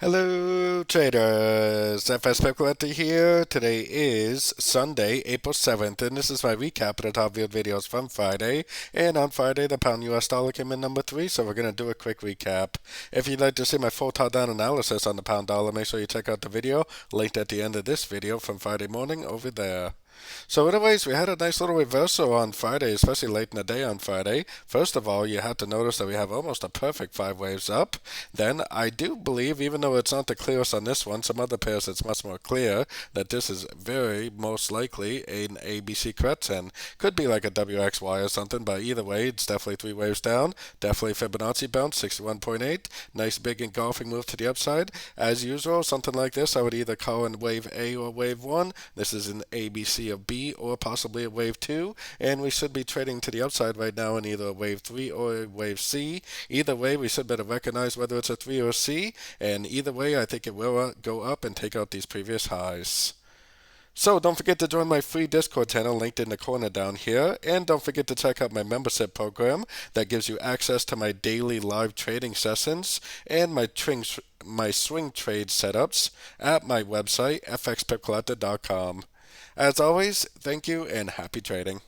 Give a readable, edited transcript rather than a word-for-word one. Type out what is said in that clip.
Hello traders, FX Pip Collector here. Today is Sunday, April 7th, and this is my recap of the top viewed videos from Friday. And on Friday, the pound US dollar came in number 3, so we're going to do a quick recap. If you'd like to see my full top down analysis on the pound dollar, make sure you check out the video linked at the end of this video from Friday morning over there. So anyways, we had a nice little reversal on Friday, especially late in the day on Friday. First of all, you had to notice that we have almost a perfect 5 waves up. Then I do believe, even though it's not the clearest on this one, some other pairs it's much more clear that this is very most likely an ABC correction. Could be like a WXY or something, but either way, it's definitely 3 waves down. Definitely Fibonacci bounce, 61.8. Nice big engulfing move to the upside. As usual, something like this, I would either call in wave A or wave 1. This is an ABC of B or possibly a wave 2, and we should be trading to the upside right now in either a wave 3 or a wave C. Either way, we should better recognize whether it's a 3 or a C, and either way, I think it will go up and take out these previous highs. So don't forget to join my free Discord channel linked in the corner down here, and don't forget to check out my membership program that gives you access to my daily live trading sessions and my swing trade setups at my website fxpipcollector.com. As always, thank you and happy trading.